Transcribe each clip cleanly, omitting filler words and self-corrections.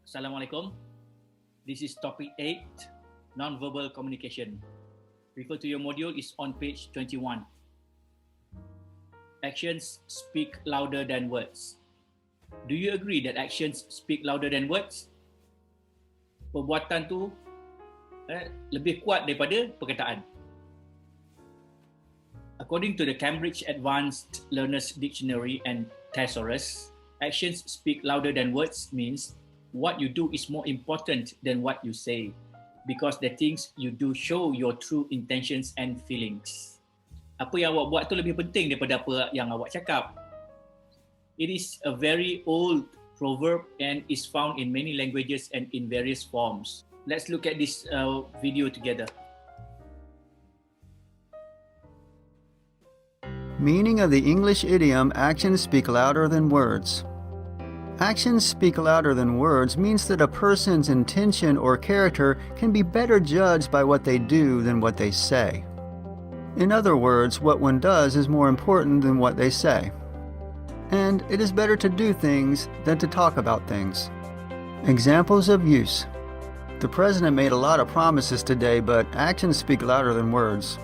Assalamualaikum. This is topic 8, non-verbal communication. Refer to your module is on page 21. Actions speak louder than words. Do you agree that actions speak louder than words? Perbuatan tu lebih kuat daripada perkataan. According to the Cambridge Advanced Learners Dictionary and Thesaurus, actions speak louder than words means what you do is more important than what you say, because the things you do show your true intentions and feelings. Apa yang awak buat tu lebih penting daripada apa yang awak cakap. It is a very old proverb and is found in many languages and in various forms. Let's look at this video together. Meaning of the English idiom, actions speak louder than words. Actions speak louder than words means that a person's intention or character can be better judged by what they do than what they say. In other words, what one does is more important than what they say. And it is better to do things than to talk about things. Examples of use. The president made a lot of promises today, but actions speak louder than words.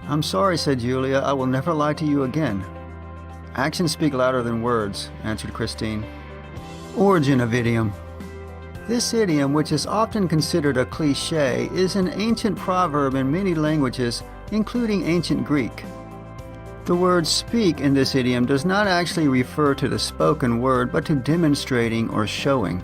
I'm sorry, said Julia, I will never lie to you again. Actions speak louder than words, answered Christine. Origin of idiom. This idiom, which is often considered a cliché, is an ancient proverb in many languages, including ancient Greek. The word speak in this idiom does not actually refer to the spoken word, but to demonstrating or showing.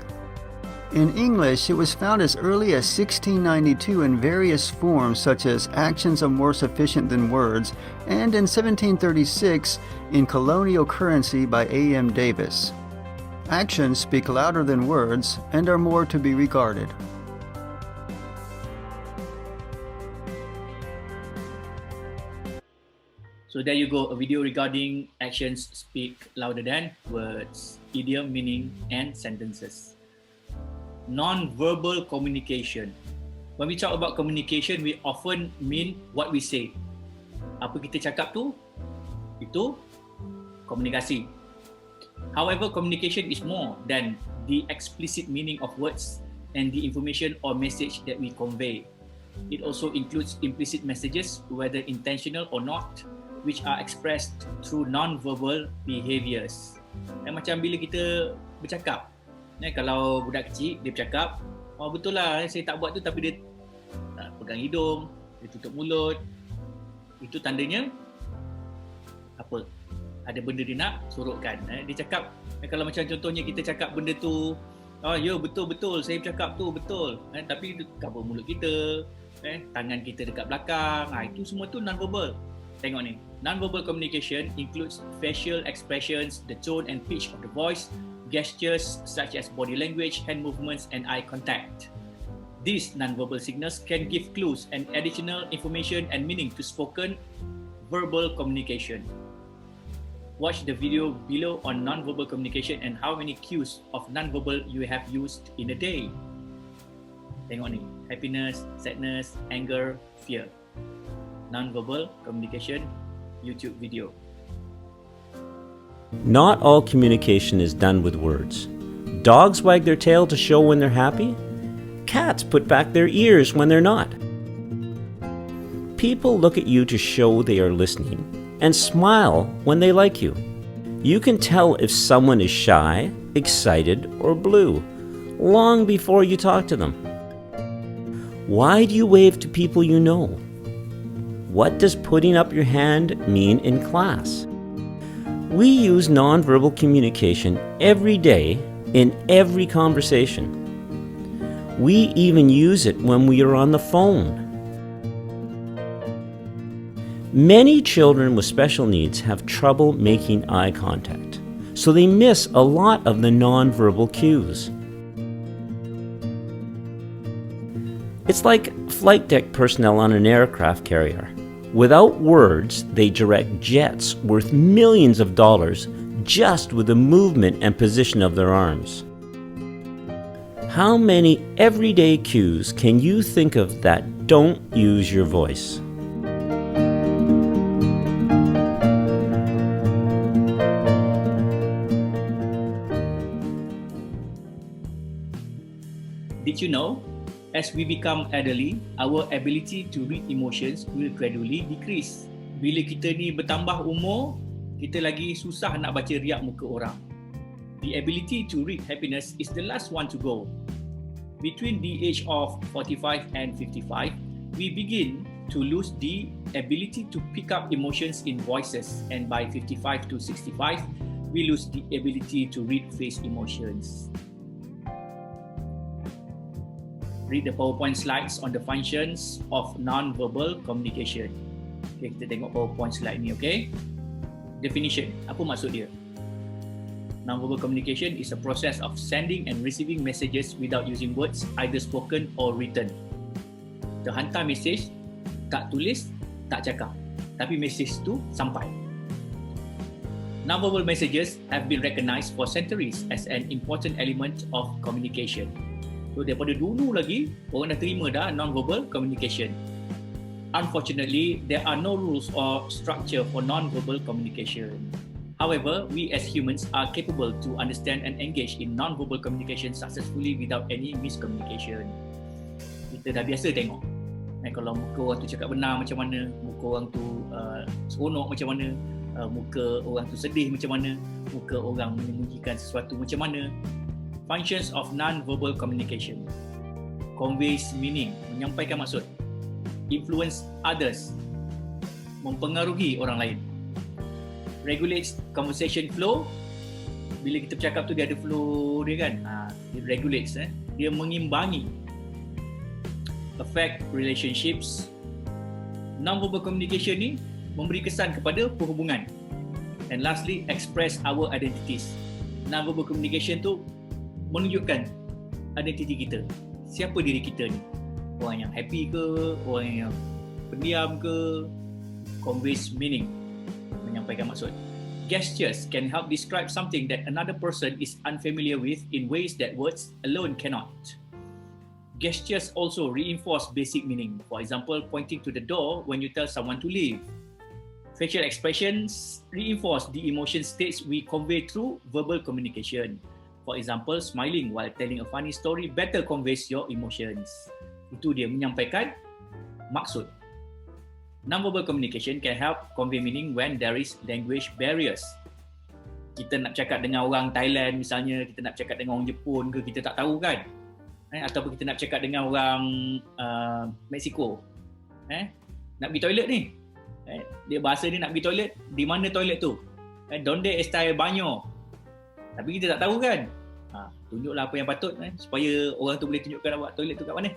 In English, it was found as early as 1692 in various forms such as actions are more sufficient than words, and in 1736 in colonial currency by A.M. Davis. Actions speak louder than words and are more to be regarded. So there you go, a video regarding actions speak louder than words, idiom, meaning, and sentences. Non-verbal communication. When we talk about communication, we often mean what we say. Apa kita cakap tu, itu komunikasi. However, communication is more than the explicit meaning of words and the information or message that we convey. It also includes implicit messages, whether intentional or not, which are expressed through non-verbal behaviors. Macam bila kita bercakap, kalau budak kecil dia bercakap, oh betul lah saya tak buat tu, tapi dia pegang hidung, dia tutup mulut, itu tandanya apa? Ada benda dia nak sorokkan. Dia cakap, kalau macam contohnya kita cakap benda tu, oh ya betul-betul saya bercakap tu betul, tapi cover mulut kita, tangan kita dekat belakang, itu semua tu non-verbal. Tengok ni, non-verbal communication includes facial expressions, the tone and pitch of the voice, gestures such as body language, hand movements, and eye contact. These non-verbal signals can give clues and additional information and meaning to spoken verbal communication. Watch the video below on non-verbal communication and how many cues of non-verbal you have used in a day. Tengok ni, happiness, sadness, anger, fear. Non-verbal communication YouTube video. Not all communication is done with words. Dogs wag their tail to show when they're happy. Cats put back their ears when they're not. People look at you to show they are listening and smile when they like you. You can tell if someone is shy, excited, or blue long before you talk to them. Why do you wave to people you know? What does putting up your hand mean in class? We use nonverbal communication every day in every conversation. We even use it when we are on the phone. Many children with special needs have trouble making eye contact, so they miss a lot of the nonverbal cues. It's like flight deck personnel on an aircraft carrier. Without words, they direct jets worth millions of dollars just with the movement and position of their arms. How many everyday cues can you think of that don't use your voice? Did you know, as we become elderly, our ability to read emotions will gradually decrease. Bila kita ni bertambah umur, kita lagi susah nak baca riak muka orang. The ability to read happiness is the last one to go. Between the age of 45 and 55, we begin to lose the ability to pick up emotions in voices, and by 55 to 65, we lose the ability to read face emotions. Read the PowerPoint slides on the functions of non-verbal communication. Okay, kita tengok PowerPoint slide ni, okay? Definition, apa maksud dia? Non-verbal communication is a process of sending and receiving messages without using words, either spoken or written. Kita hantar mesej, tak tulis, tak cakap, tapi mesej tu sampai. Non-verbal messages have been recognized for centuries as an important element of communication. So daripada dulu lagi, orang dah terima dah non-verbal communication. Unfortunately, there are no rules or structure for non-verbal communication. However, we as humans are capable to understand and engage in non-verbal communication successfully without any miscommunication. Kita dah biasa tengok. Kalau muka orang tu cakap benar macam mana, muka orang tu seronok macam mana, muka orang tu sedih macam mana, muka orang menyembunyikan sesuatu macam mana. Functions of non-verbal communication: conveys meaning, menyampaikan maksud; influence others, mempengaruhi orang lain; regulates conversation flow. Bila kita bercakap tu dia ada flow dia kan, dia regulates, dia mengimbangi; affect relationships. Non-verbal communication ni memberi kesan kepada perhubungan. And lastly, express our identities. Non-verbal communication tu menunjukkan identiti kita. Siapa diri kita ni? Orang yang happy ke? Orang yang pendiam ke? Conveys meaning, menyampaikan maksud. Gestures can help describe something that another person is unfamiliar with in ways that words alone cannot. Gestures also reinforce basic meaning. For example, pointing to the door when you tell someone to leave. Facial expressions reinforce the emotion states we convey through verbal communication. For example, smiling while telling a funny story better conveys your emotions. Itu dia menyampaikan maksud. Non-verbal communication can help convey meaning when there is language barriers. Kita nak cakap dengan orang Thailand misalnya, kita nak cakap dengan orang Jepun ke, kita tak tahu kan? Ataupun kita nak cakap dengan orang Mexico. Nak pergi toilet ni. Dia bahasa dia nak pergi toilet, di mana toilet tu? Donde está el baño? Tapi kita tak tahu kan? Tunjuklah apa yang patut supaya orang tu boleh tunjukkan awak toilet tu kat mana.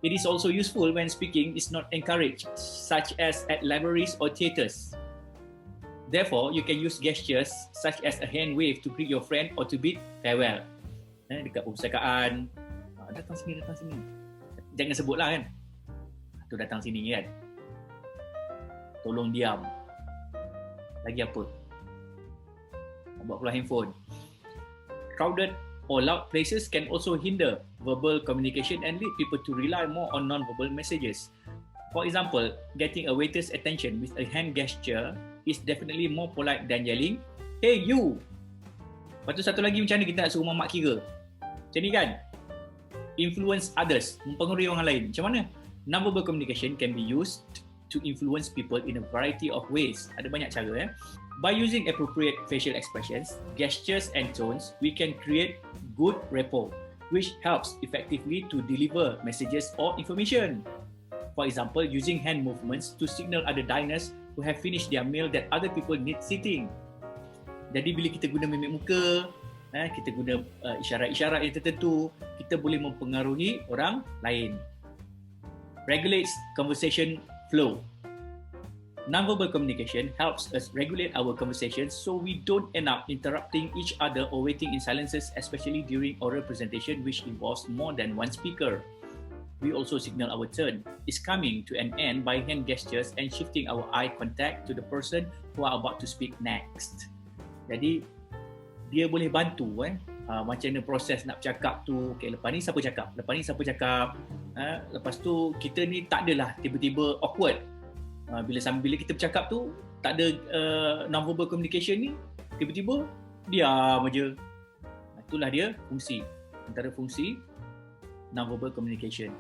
It is also useful when speaking is not encouraged, such as at libraries or theatres. Therefore, you can use gestures such as a hand wave to greet your friend or to bid farewell. Dekat perpustakaan, datang sini. Jangan sebutlah kan. Tu datang sini kan. Tolong diam. Lagi apa? Buat keluar handphone. Crowded or loud places can also hinder verbal communication and lead people to rely more on non-verbal messages. For example, getting a waiter's attention with a hand gesture is definitely more polite than yelling, "Hey you!" Lepas tu satu lagi macam mana kita nak suruh mamak kira? Macam ni kan? Influence others, mempengaruhi orang lain. Macam mana? Non-verbal communication can be used to influence people in a variety of ways. Ada banyak cara. By using appropriate facial expressions, gestures and tones, we can create good rapport, which helps effectively to deliver messages or information. For example, using hand movements to signal other diners who have finished their meal that other people need sitting. Jadi bila kita guna mimik muka, kita guna isyarat-isyarat yang tertentu, kita boleh mempengaruhi orang lain. Regulates conversation flow. Non-verbal communication helps us regulate our conversations so we don't end up interrupting each other or waiting in silences, especially during oral presentation which involves more than one speaker. We also signal our turn is coming to an end by hand gestures and shifting our eye contact to the person who are about to speak next. Jadi, dia boleh bantu macam mana proses nak bercakap tu. Okay, lepas ni siapa cakap? Lepas tu kita ni tak adalah tiba-tiba awkward. Bila kita bercakap tu tak ada non-verbal communication ni, tiba-tiba diam aja. Itulah dia fungsi. Antara fungsi non-verbal communication.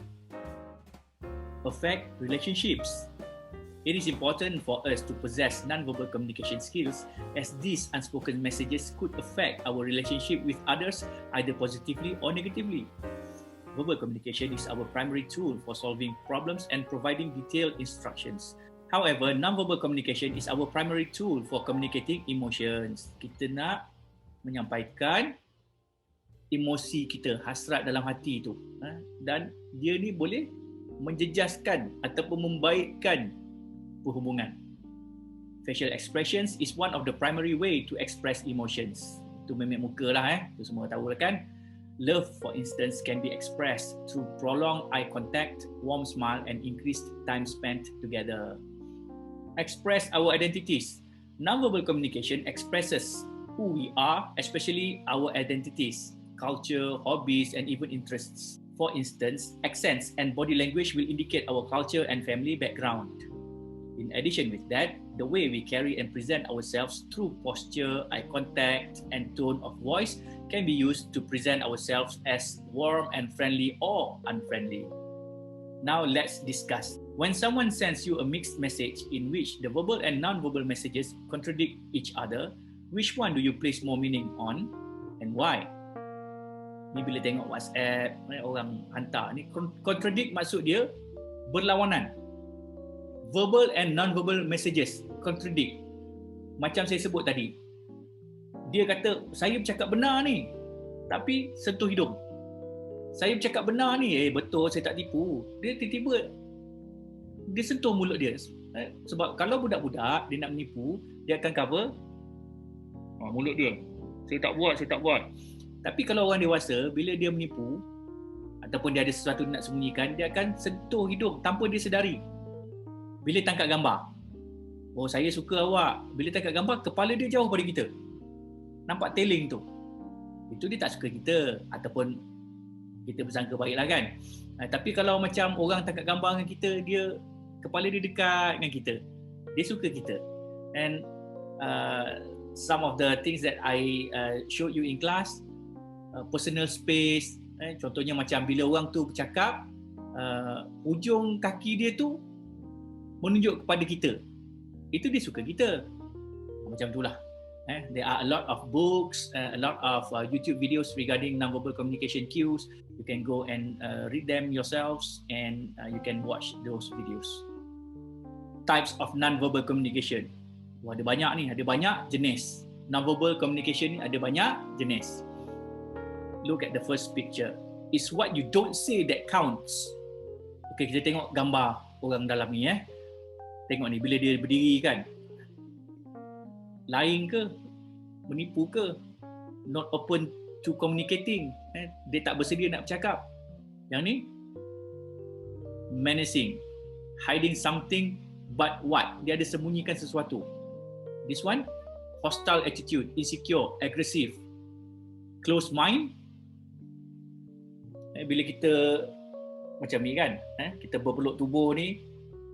Affect relationships. It is important for us to possess non-verbal communication skills, as these unspoken messages could affect our relationship with others either positively or negatively. Verbal communication is our primary tool for solving problems and providing detailed instructions. However, non-verbal communication is our primary tool for communicating emotions. Kita nak menyampaikan emosi kita, hasrat dalam hati tu. Dan dia ni boleh menjejaskan ataupun membaikkan perhubungan. Facial expressions is one of the primary way to express emotions. Itu memek muka lah, itu semua tahu lah kan. Love, for instance, can be expressed through prolonged eye contact, warm smile, and increased time spent together. Express our identities. Nonverbal communication expresses who we are, especially our identities, culture, hobbies, and even interests. For instance, accents and body language will indicate our culture and family background. In addition with that, the way we carry and present ourselves through posture, eye contact, and tone of voice can be used to present ourselves as warm and friendly or unfriendly. Now let's discuss. When someone sends you a mixed message in which the verbal and non-verbal messages contradict each other, which one do you place more meaning on and why? Ni bila tengok WhatsApp, orang hantar ni, contradict maksud dia berlawanan. Verbal and non-verbal messages contradict. Macam saya sebut tadi, dia kata saya bercakap benar ni, tapi sentuh hidung. Saya bercakap benar ni, betul saya tak tipu. Dia tiba-tiba dia sentuh mulut dia. Sebab kalau budak-budak dia nak menipu, dia akan cover mulut dia. Saya tak buat. Tapi kalau orang dewasa, bila dia menipu ataupun dia ada sesuatu nak sembunyikan, dia akan sentuh hidung tanpa dia sedari. Bila tangkap gambar, oh saya suka awak. Bila tangkap gambar, kepala dia jauh pada kita. Nampak teling tu. Itu dia tak suka kita ataupun kita bersangka baiklah kan. Tapi kalau macam orang tangkap gambar dengan kita, dia kepala dia dekat dengan kita. Dia suka kita. And some of the things that I showed you in class, personal space, contohnya macam bila orang tu bercakap, ujung kaki dia tu menunjuk kepada kita. Itu dia suka kita. Macam itulah. There are a lot of books, a lot of YouTube videos regarding non-verbal communication cues. You can go and read them yourselves, and you can watch those videos. Types of non-verbal communication. Ada banyak ni, ada banyak jenis. Non-verbal communication ni ada banyak jenis. Look at the first picture. It's what you don't say that counts. Okay, kita tengok gambar orang dalam ni. Tengok ni, bila dia berdiri kan, lying ke, menipu ke, not open to communicating, dia tak bersedia nak bercakap. Yang ni menacing, hiding something, but what, dia ada sembunyikan sesuatu. This one, hostile attitude, insecure, aggressive, closed mind. Bila kita macam ni kan, kita berpeluk tubuh ni,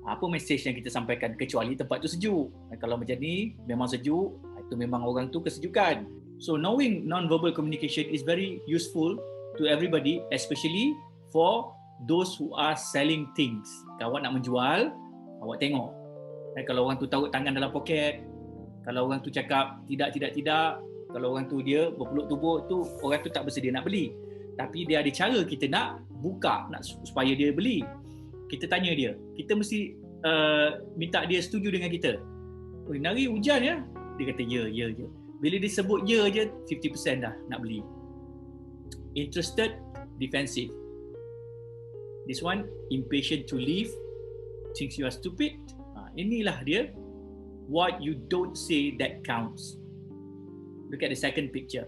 apa mesej yang kita sampaikan, kecuali tempat tu sejuk. Kalau macam ni memang sejuk, itu memang orang tu kesejukan. So knowing non-verbal communication is very useful to everybody, especially for those who are selling things. Kalau awak nak menjual, awak tengok. Kalau orang tu taruh tangan dalam poket, kalau orang tu cakap tidak, kalau orang tu dia berpeluk tubuh tu, orang tu tak bersedia nak beli. Tapi dia ada cara kita nak buka, nak supaya dia beli. Kita tanya dia, kita mesti minta dia setuju dengan kita. Oh, nari hujan ya? Dia kata ya. Bila dia sebut ya je, 50% dah nak beli. Interested, defensive. This one, impatient to leave, thinks you are stupid. Inilah dia, what you don't say that counts. Look at the second picture.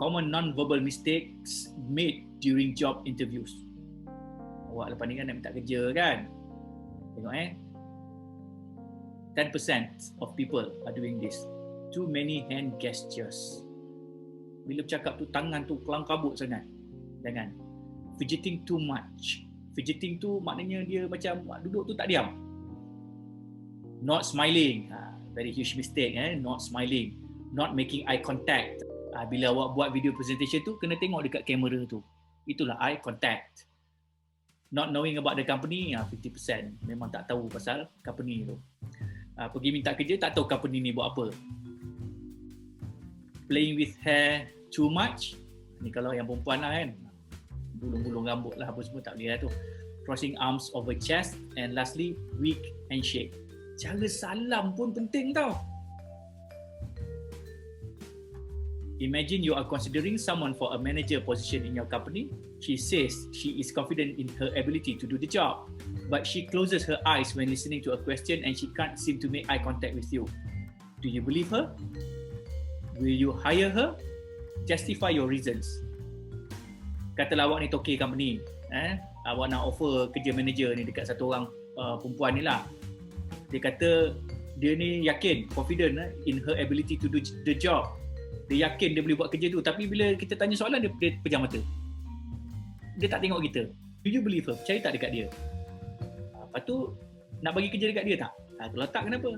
Common non-verbal mistakes made during job interviews. Awak lepas ni kan nak minta kerja kan? Tengok 10% of people are doing this. Too many hand gestures. Bila bercakap tu, tangan tu kelang kabut sangat. Jangan. Fidgeting too much. Fidgeting tu maknanya dia macam duduk tu tak diam. Not smiling. Very huge mistake. Not smiling. Not making eye contact. Bila awak buat video presentation tu, kena tengok dekat kamera tu. Itulah eye contact. Not knowing about the company, 50%. Memang tak tahu pasal company tu. Pergi minta kerja, tak tahu company ni buat apa. Playing with hair too much, ni kalau yang perempuan lah kan, bulung-bulung rambut lah apa semua, tak boleh lah tu. Crossing arms over chest, and lastly, weak handshake. Cara salam pun penting tau. Imagine you are considering someone for a manager position in your company. She says she is confident in her ability to do the job, but she closes her eyes when listening to a question and she can't seem to make eye contact with you. Do you believe her? Will you hire her? Justify your reasons. Katalah awak ni toke company, awak nak offer kerja manager ni dekat satu orang perempuan ni lah. Dia kata dia ni yakin, confident in her ability to do the job. Dia yakin dia boleh buat kerja tu, tapi bila kita tanya soalan dia pejam mata. Dia tak tengok kita. Do you believe her? Percaya tak dekat dia? Lepas tu nak bagi kerja dekat dia tak? Kalau tak, kenapa?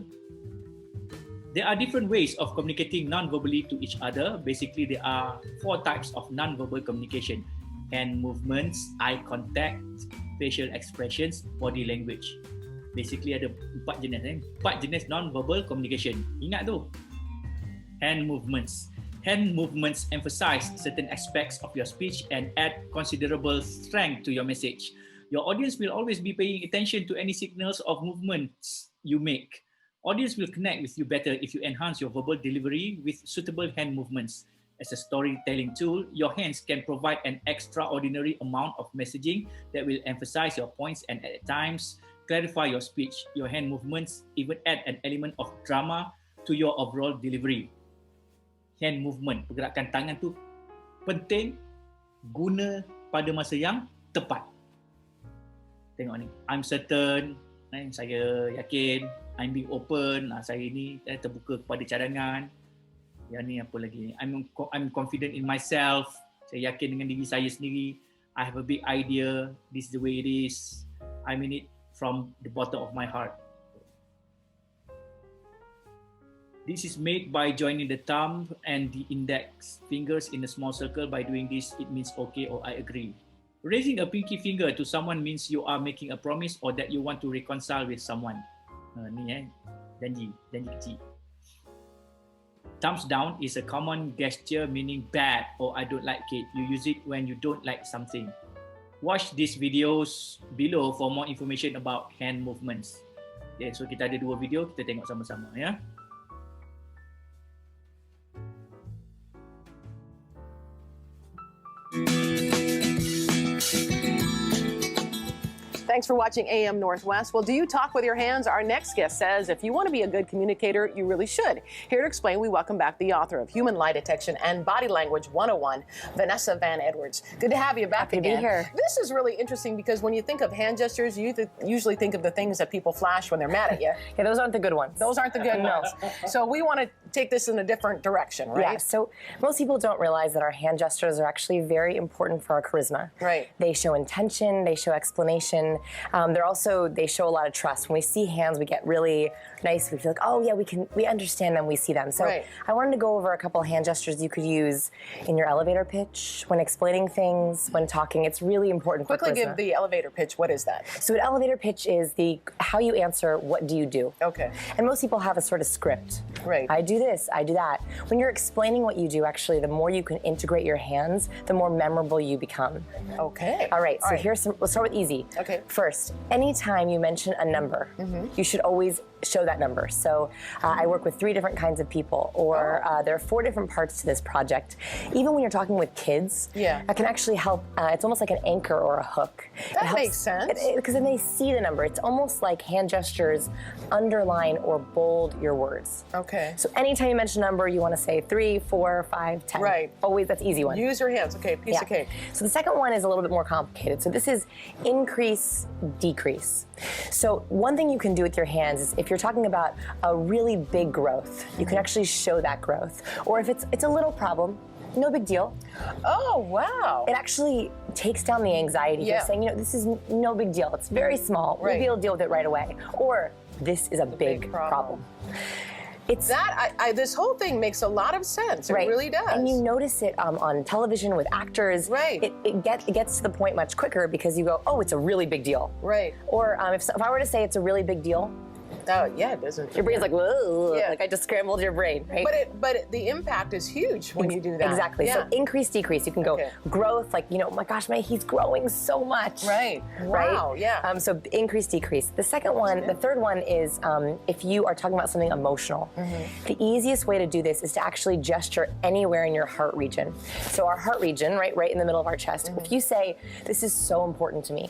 There are different ways of communicating non-verbally to each other. Basically, there are 4 types of non-verbal communication. Hand movements, eye contact, facial expressions, body language. Basically ada 4 jenis. 4 jenis non-verbal communication. Ingat tu. Hand movements. Hand movements emphasize certain aspects of your speech and add considerable strength to your message. Your audience will always be paying attention to any signals of movements you make. Audience will connect with you better if you enhance your verbal delivery with suitable hand movements. As a storytelling tool, your hands can provide an extraordinary amount of messaging that will emphasize your points and at times clarify your speech. Your hand movements even add an element of drama to your overall delivery. Hand movement, pergerakan tangan tu penting, guna pada masa yang tepat. Tengok ni, I'm certain, saya yakin, I'm being open, saya ni terbuka kepada cadangan. Yang ni apa lagi ni, I'm confident in myself, saya yakin dengan diri saya sendiri. I have a big idea, this is the way it is, I mean it from the bottom of my heart. This is made by joining the thumb and the index fingers in a small circle. By doing this, it means okay or I agree. Raising a pinky finger to someone means you are making a promise or that you want to reconcile with someone. Ni janji kecil. Thumbs down is a common gesture meaning bad or I don't like it. You use it when you don't like something. Watch these videos below for more information about hand movements. Okay, so kita ada 2 video, kita tengok sama-sama ya. Thanks for watching AM Northwest. Well, do you talk with your hands? Our next guest says if you want to be a good communicator, you really should. Here to explain, we welcome back the author of Human Lie Detection and Body Language 101, Vanessa Van Edwards. Good to have you back Happy again. to be here. This is really interesting because when you think of hand gestures, you usually think of the things that people flash when they're mad at you. Yeah, those aren't the good ones. Those aren't the good ones. So we want to take this in a different direction, right? Yeah, so most people don't realize that our hand gestures are actually very important for our charisma. Right. They show intention, they show explanation. They show a lot of trust. When we see hands, we get really nice. We feel like, oh yeah, we understand them, we see them. So Right. I wanted to go over a couple of hand gestures you could use in your elevator pitch, when explaining things, when talking. It's really important Quickly for charisma. give the elevator pitch. What is that? So an elevator pitch is how you answer, what do you do? Okay. And most people have a sort of script. Right. I do this, I do that. When you're explaining what you do, actually, the more you can integrate your hands, the more memorable you become. Okay. All right, so let's start with easy. Okay. First, anytime you mention a number, you should always show that number. So I work with 3 different kinds of people, or there are 4 different parts to this project. Even when you're talking with kids, that can actually help. It's almost like an anchor or a hook. That makes sense. Because then they see the number. It's almost like hand gestures underline or bold your words. Okay. So anytime you mention a number, you want to say 3, 4, 5, 10. Right. Always, that's easy one. Use your hands. Okay, piece of cake. So the second one is a little bit more complicated. So this is increase, decrease. So one thing you can do with your hands is if you're talking about a really big growth, you can actually show that growth. Or if it's a little problem, no big deal. Oh, wow. It actually takes down the anxiety. Yeah. You're saying, this is no big deal. It's very small. Right. We'll be able to deal with it right away. Or this is a big problem. It's that this whole thing makes a lot of sense. It really does. And you notice it on television with actors. Right. It gets to the point much quicker because you go, oh, it's a really big deal. Right. Or if I were to say it's a really big deal, oh, yeah, it doesn't. your brain's like, whoa, Yeah. like I just scrambled your brain, right? But the impact is huge when you do that. Exactly. Yeah. So increase, decrease. You can go growth, like, oh my gosh, he's growing so much. Right. Wow. Yeah. So increase, decrease. The third one is if you are talking about something emotional. The easiest way to do this is to actually gesture anywhere in your heart region. So our heart region, right in the middle of our chest. If you say, this is so important to me.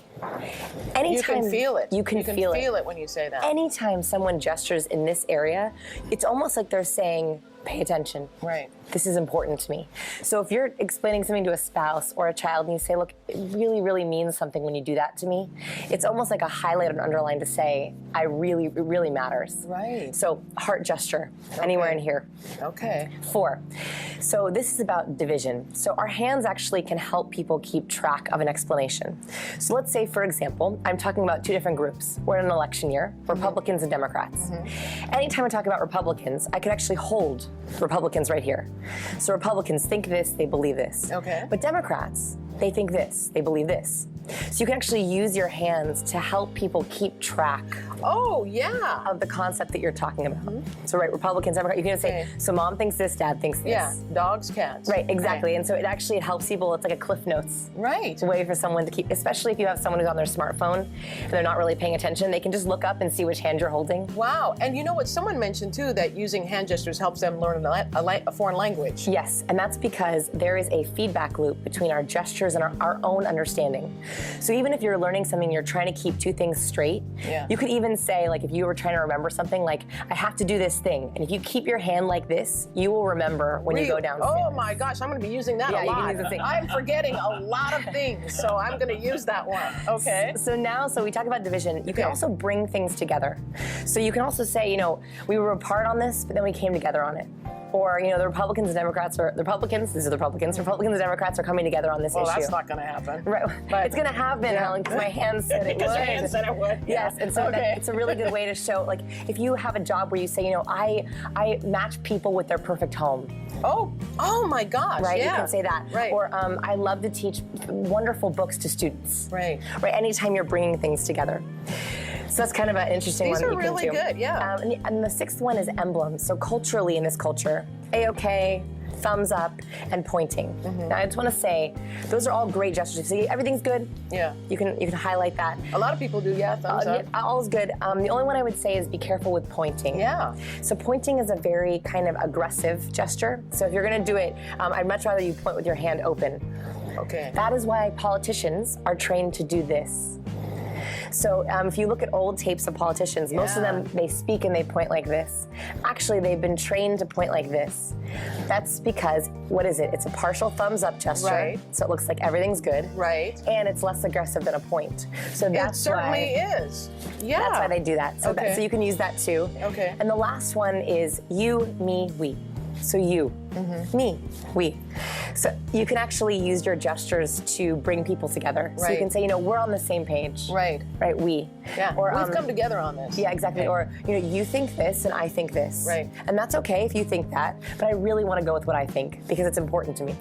Anytime you can feel it. You can feel it when you say that. Anytime someone gestures in this area, it's almost like they're saying, pay attention. Right. This is important to me. So if you're explaining something to a spouse or a child and you say, look, it really, really means something when you do that to me, it's almost like a highlight or underline to say, it really matters. Right. So heart gesture, anywhere in here. Okay. 4. So this is about division. So our hands actually can help people keep track of an explanation. So let's say, for example, I'm talking about 2 different groups. We're in an election year, Republicans and Democrats. Anytime I talk about Republicans, I could actually hold Republicans right here. So Republicans think this, they believe this. Okay. But Democrats, they think this, they believe this. So you can actually use your hands to help people keep track Oh, yeah. of the concept that you're talking about. So Republicans, Democrats, you can say, so mom thinks this, dad thinks this. Yeah. Dogs, cats. Right, exactly. And so it helps people, it's like a Cliff Notes. Right. It's a way for someone to keep, especially if you have someone who's on their smartphone and they're not really paying attention, they can just look up and see which hand you're holding. Wow. And you know what? Someone mentioned too that using hand gestures helps them learn a foreign language. Yes, and that's because there is a feedback loop between our gestures and our own understanding. So even if you're learning something, you're trying to keep 2 things straight, you could even say, like if you were trying to remember something, like, I have to do this thing. And if you keep your hand like this, you will remember when you go downstairs. Oh my gosh, I'm going to be using that a lot. You can use the thing. I'm forgetting a lot of things, so I'm going to use that one. Okay. So we talk about division. You can also bring things together. So you can also say, we were apart on this, but then we came together on it. Or, the Republicans and Democrats are, Republicans and Democrats are coming together on this issue. Well, that's not going to happen. Right. But it's going to happen, Helen, because my hand said it would. Because your hand said it would. Yes, and so it's a really good way to show, like, if you have a job where you say, I match people with their perfect home. Oh my gosh. Right, yeah. you can say that. Right. Or I love to teach wonderful books to students. Right. Right, anytime you're bringing things together. So that's kind of an interesting one that you can do. These are really good, yeah. And the 6th one is emblems. So culturally in this culture, A-OK, thumbs up, and pointing. Now I just want to say, those are all great gestures. See, everything's good. Yeah. You can highlight that. A lot of people do, thumbs up. All is good. The only one I would say is be careful with pointing. Yeah. So pointing is a very kind of aggressive gesture. So if you're going to do it, I'd much rather you point with your hand open. Okay. That is why politicians are trained to do this. So if you look at old tapes of politicians, most of them, they speak and they point like this. Actually, they've been trained to point like this. That's because, what is it? It's a partial thumbs up gesture. Right. So it looks like everything's good. Right. And it's less aggressive than a point. So that's it certainly is. Yeah. That's why they do that. So, so you can use that too. Okay. And the last one is you, me, we. So you, me, we. So you can actually use your gestures to bring people together. So you can say, we're on the same page. Right. Right, we. Yeah, or we've come together on this. Yeah, exactly. Okay. Or, you think this and I think this. Right. And that's okay if you think that, but I really want to go with what I think because it's important to me.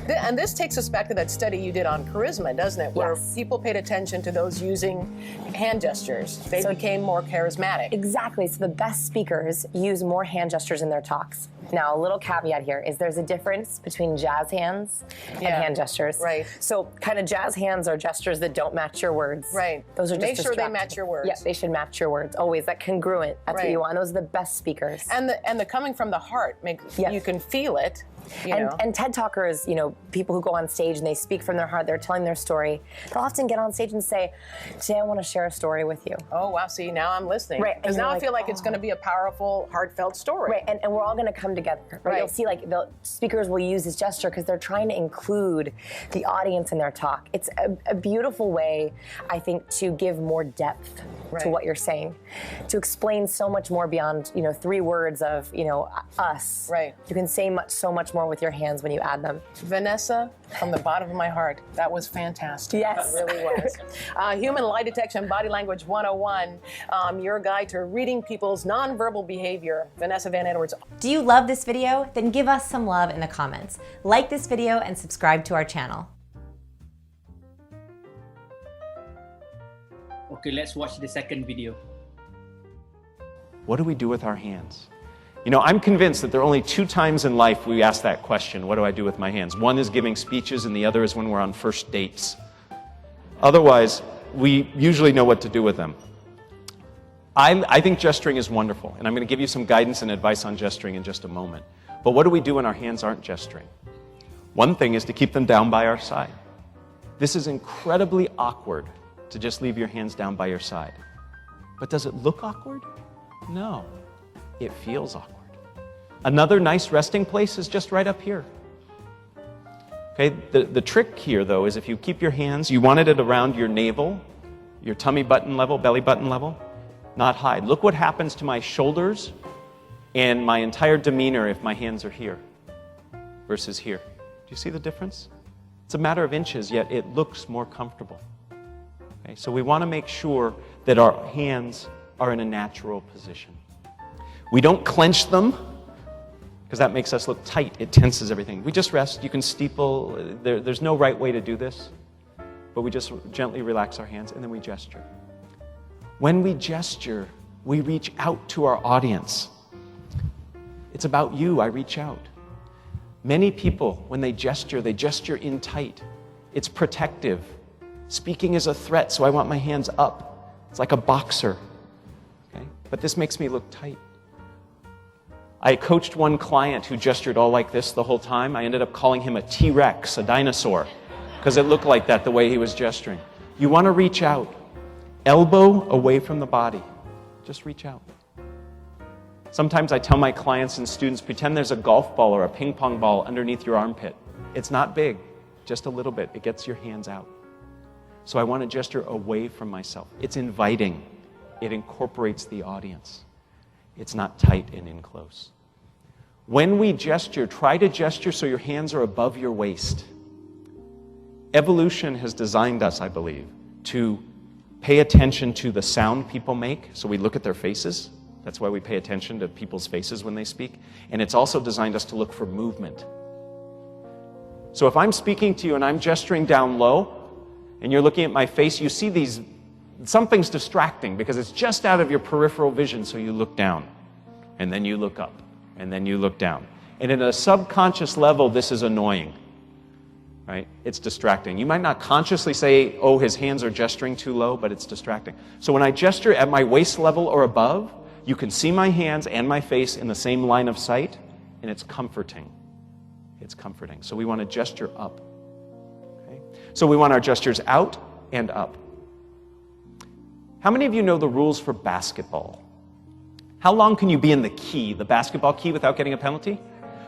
And this takes us back to that study you did on charisma, doesn't it? Where people paid attention to those using hand gestures. They became more charismatic. Exactly. So the best speakers use more hand gestures in their talks. Now, a little caveat here is there's a difference between jazz hands and hand gestures. Right. So kind of jazz hands are gestures that don't match your words. Right. Those are just Make sure they distracting. match your words. Yeah, they should match your words. Always. That congruent. That's what you want. Those are the best speakers. And the coming from the heart, you can feel it. And TED Talkers, people who go on stage and they speak from their heart, they're telling their story. They'll often get on stage and say, today I want to share a story with you. Oh, wow, see, now I'm listening. Right. Because now I feel like it's going to be a powerful, heartfelt story. Right, and we're all going to come together. Right. You'll see the speakers will use this gesture because they're trying to include the audience in their talk. It's a beautiful way, I think, to give more depth to what you're saying, to explain so much more beyond, 3 words of, us. Right. You can say so much more more with your hands when you add them. Vanessa, from the bottom of my heart, that was fantastic. Yes. It really was. Human Lie Detection Body Language 101, your guide to reading people's nonverbal behavior. Vanessa Van Edwards. Do you love this video? Then give us some love in the comments. Like this video and subscribe to our channel. Okay, let's watch the second video. What do we do with our hands? You know, I'm convinced that there are only 2 times in life we ask that question, what do I do with my hands? One is giving speeches and the other is when we're on first dates. Otherwise, we usually know what to do with them. I think gesturing is wonderful, and I'm going to give you some guidance and advice on gesturing in just a moment. But what do we do when our hands aren't gesturing? One thing is to keep them down by our side. This is incredibly awkward to just leave your hands down by your side. But does it look awkward? No. It feels awkward. Another nice resting place is just right up here. Okay, the trick here, though, is if you keep your hands, you wanted it around your navel, your tummy button level, belly button level, not high. Look what happens to my shoulders and my entire demeanor if my hands are here versus here. Do you see the difference? It's a matter of inches, yet it looks more comfortable. Okay, so we want to make sure that our hands are in a natural position. We don't clench them, because that makes us look tight. It tenses everything. We just rest. You can steeple. There's no right way to do this, but we just gently relax our hands, and then we gesture. When we gesture, we reach out to our audience. It's about you. I reach out. Many people, when they gesture in tight. It's protective. Speaking is a threat, so I want my hands up. It's like a boxer. Okay? But this makes me look tight. I coached one client who gestured all like this the whole time. I ended up calling him a T-Rex, a dinosaur, because it looked like that the way he was gesturing. You want to reach out. Elbow away from the body. Just reach out. Sometimes I tell my clients and students, pretend there's a golf ball or a ping pong ball underneath your armpit. It's not big, just a little bit. It gets your hands out. So I want to gesture away from myself. It's inviting. It incorporates the audience. It's not tight and in close. When we gesture, try to gesture so your hands are above your waist. Evolution has designed us, I believe, to pay attention to the sound people make. So we look at their faces. That's why we pay attention to people's faces when they speak. And it's also designed us to look for movement. So if I'm speaking to you and I'm gesturing down low, and you're looking at my face, you see these. Something's distracting because it's just out of your peripheral vision, so you look down, and then you look up, and then you look down. And at a subconscious level, this is annoying, right? It's distracting. You might not consciously say, oh, his hands are gesturing too low, but it's distracting. So when I gesture at my waist level or above, you can see my hands and my face in the same line of sight, and it's comforting. It's comforting. So we want to gesture up. Okay? So we want our gestures out and up. How many of you know the rules for basketball? How long can you be in the key, the basketball key, without getting a penalty?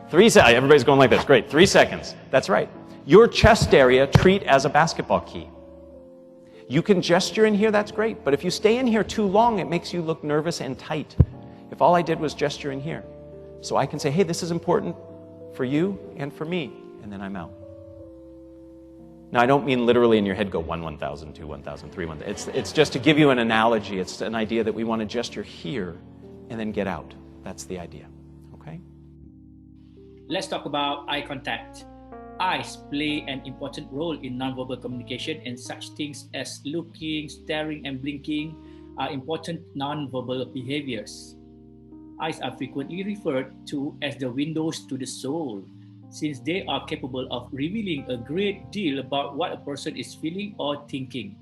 3 seconds. Everybody's going like this. Great. 3 seconds. That's right. Your chest area, treat as a basketball key. You can gesture in here, that's great. But if you stay in here too long, it makes you look nervous and tight. If all I did was gesture in here. So I can say, hey, this is important for you and for me. And then I'm out. Now, I don't mean literally in your head go 1, 1,000, 2, 1,000, 3, 1,000. It's just to give you an analogy. It's an idea that we want to gesture here and then get out. That's the idea. Okay? Let's talk about eye contact. Eyes play an important role in nonverbal communication, and such things as looking, staring, and blinking are important nonverbal behaviors. Eyes are frequently referred to as the windows to the soul, since they are capable of revealing a great deal about what a person is feeling or thinking.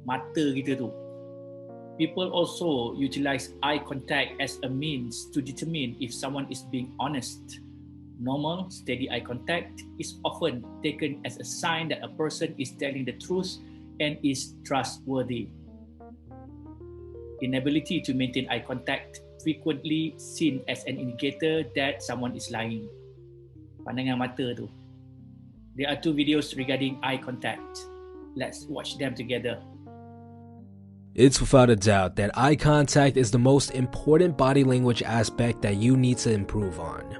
Mata kita tu. People also utilize eye contact as a means to determine if someone is being honest. Normal, steady eye contact is often taken as a sign that a person is telling the truth and is trustworthy. Inability to maintain eye contact frequently seen as an indicator that someone is lying. Pandangan mata tu. There are 2 videos regarding eye contact. Let's watch them together. It's without a doubt that eye contact is the most important body language aspect that you need to improve on.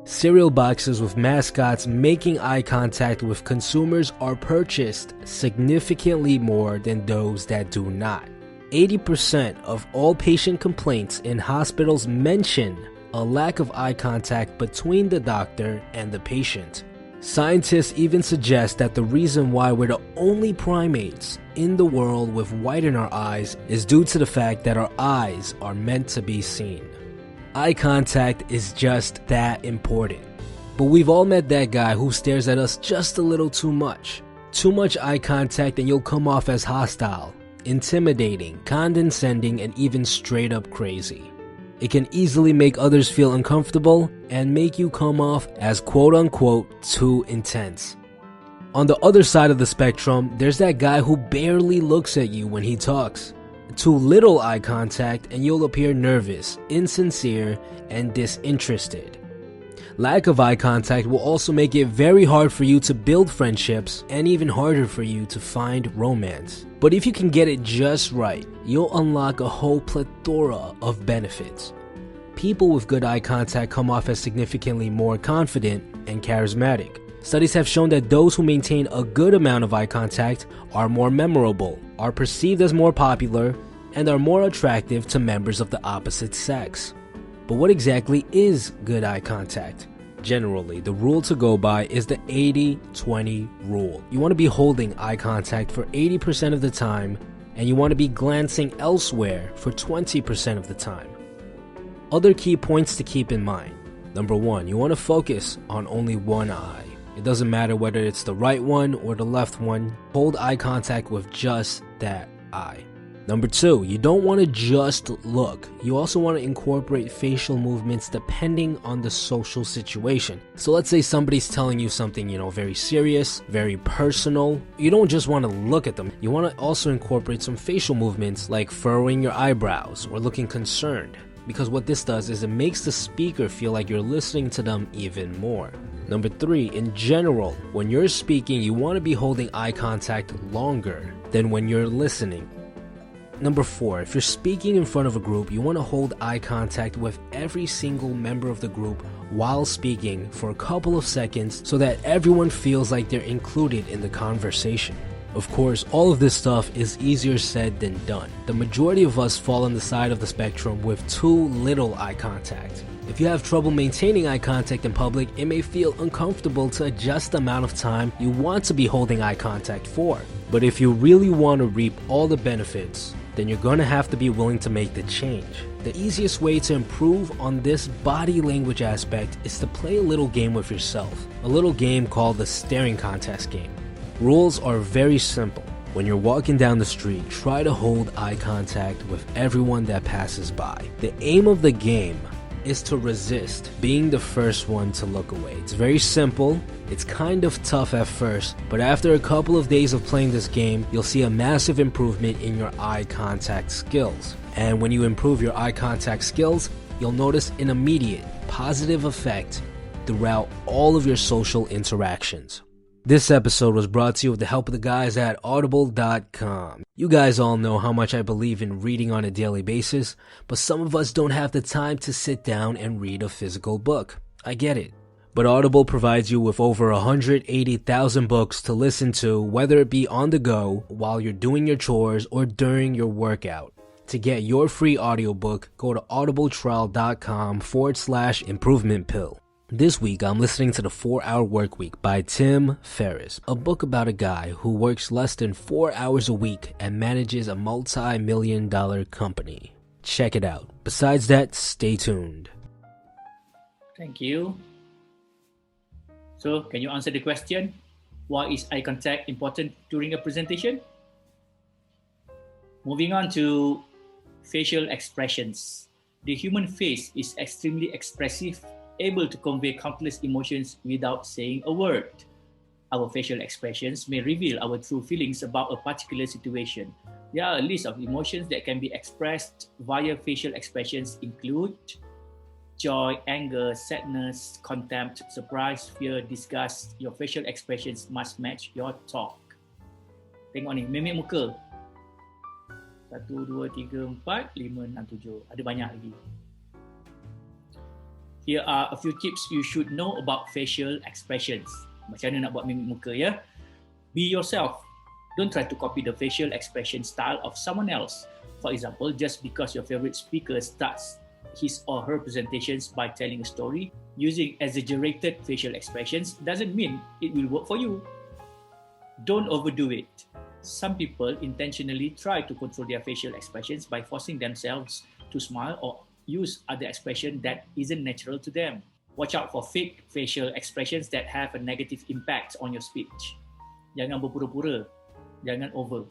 Cereal boxes with mascots making eye contact with consumers are purchased significantly more than those that do not. 80% of all patient complaints in hospitals mention a lack of eye contact between the doctor and the patient. Scientists even suggest that the reason why we're the only primates in the world with white in our eyes is due to the fact that our eyes are meant to be seen. Eye contact is just that important. But we've all met that guy who stares at us just a little too much. Too much eye contact and you'll come off as hostile, intimidating, condescending, and even straight up crazy. It can easily make others feel uncomfortable and make you come off as quote-unquote too intense. On the other side of the spectrum, there's that guy who barely looks at you when he talks. Too little eye contact and you'll appear nervous, insincere, and disinterested. Lack of eye contact will also make it very hard for you to build friendships and even harder for you to find romance. But if you can get it just right, you'll unlock a whole plethora of benefits. People with good eye contact come off as significantly more confident and charismatic. Studies have shown that those who maintain a good amount of eye contact are more memorable, are perceived as more popular, and are more attractive to members of the opposite sex. But what exactly is good eye contact? Generally, the rule to go by is the 80-20 rule. You want to be holding eye contact for 80% of the time, and you want to be glancing elsewhere for 20% of the time. Other key points to keep in mind. Number 1, you want to focus on only one eye. It doesn't matter whether it's the right one or the left one. Hold eye contact with just that eye. Number 2, you don't want to just look. You also want to incorporate facial movements depending on the social situation. So let's say somebody's telling you something, very serious, very personal. You don't just want to look at them. You want to also incorporate some facial movements like furrowing your eyebrows or looking concerned. Because what this does is it makes the speaker feel like you're listening to them even more. Number 3, in general, when you're speaking, you want to be holding eye contact longer than when you're listening. Number 4, if you're speaking in front of a group, you want to hold eye contact with every single member of the group while speaking for a couple of seconds so that everyone feels like they're included in the conversation. Of course, all of this stuff is easier said than done. The majority of us fall on the side of the spectrum with too little eye contact. If you have trouble maintaining eye contact in public, it may feel uncomfortable to adjust the amount of time you want to be holding eye contact for. But if you really want to reap all the benefits, then you're going to have to be willing to make the change. The easiest way to improve on this body language aspect is to play a little game with yourself. A little game called the staring contest game. Rules are very simple. When you're walking down the street, try to hold eye contact with everyone that passes by. The aim of the game is to resist being the first one to look away. It's very simple. It's kind of tough at first, but after a couple of days of playing this game, you'll see a massive improvement in your eye contact skills. And when you improve your eye contact skills, you'll notice an immediate positive effect throughout all of your social interactions. This episode was brought to you with the help of the guys at Audible.com. You guys all know how much I believe in reading on a daily basis, but some of us don't have the time to sit down and read a physical book. I get it. But Audible provides you with over 180,000 books to listen to, whether it be on the go, while you're doing your chores, or during your workout. To get your free audiobook, go to audibletrial.com/improvement pill. This week, I'm listening to The 4-Hour Workweek by Tim Ferriss, a book about a guy who works less than 4 hours a week and manages a multi-million-dollar company. Check it out. Besides that, stay tuned. Thank you. So, can you answer the question? Why is eye contact important during a presentation? Moving on to facial expressions. The human face is extremely expressive, able to convey countless emotions without saying a word. Our facial expressions may reveal our true feelings about a particular situation. There are a list of emotions that can be expressed via facial expressions include joy, anger, sadness, contempt, surprise, fear, disgust. Your facial expressions must match your talk. Tengok ni, mimik muka. 1, 2, 3, 4, 5, 6, 6, 7. Ada banyak lagi. Here are a few tips you should know about facial expressions. Macam mana nak buat mimik muka ya? Be yourself. Don't try to copy the facial expression style of someone else. For example, just because your favorite speaker starts his or her presentations by telling a story using exaggerated facial expressions doesn't mean it will work for you. Don't overdo it. Some people intentionally try to control their facial expressions by forcing themselves to smile or use other expression that isn't natural to them. Watch out for fake facial expressions that have a negative impact on your speech. Jangan berpura-pura, jangan over.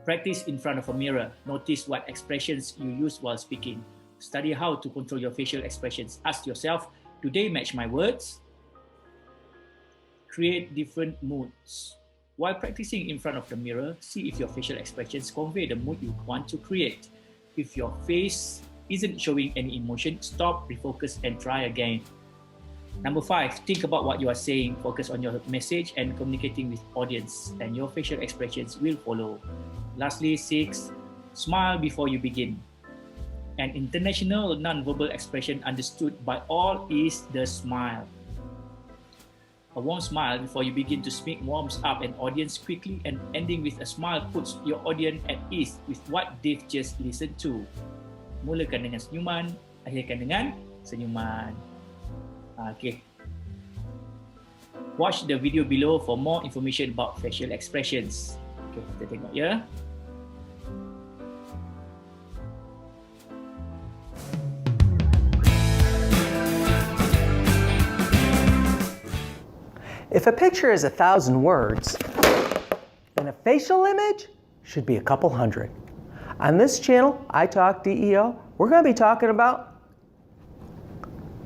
Practice in front of a mirror. Notice what expressions you use while speaking. Study how to control your facial expressions. Ask yourself, do they match my words? Create different moods. While practicing in front of the mirror, see if your facial expressions convey the mood you want to create. If your face isn't showing any emotion, stop, refocus, and try again. Number 5, think about what you are saying. Focus on your message and communicating with audience, and your facial expressions will follow. Lastly, 6, smile before you begin. An international non-verbal expression understood by all is the smile. A warm smile before you begin to speak warms up an audience quickly, and ending with a smile puts your audience at ease with what they've just listened to. Mulakan dengan senyuman, akhirkan dengan senyuman. Okay. Watch the video below for more information about facial expressions. Okay, kita tengok ya. If a picture is 1,000 words, then a facial image should be a couple hundred. On this channel, iTalkDEO, we're going to be talking about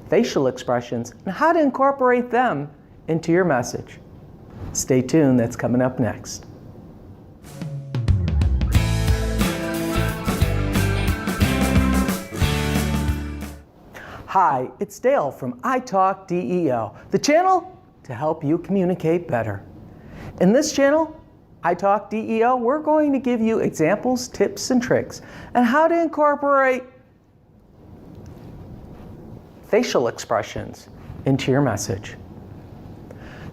facial expressions and how to incorporate them into your message. Stay tuned, that's coming up next. Hi, it's Dale from iTalkDEO, the channel to help you communicate better. In this channel, iTalkDEO, we're going to give you examples, tips, and tricks on how to incorporate facial expressions into your message.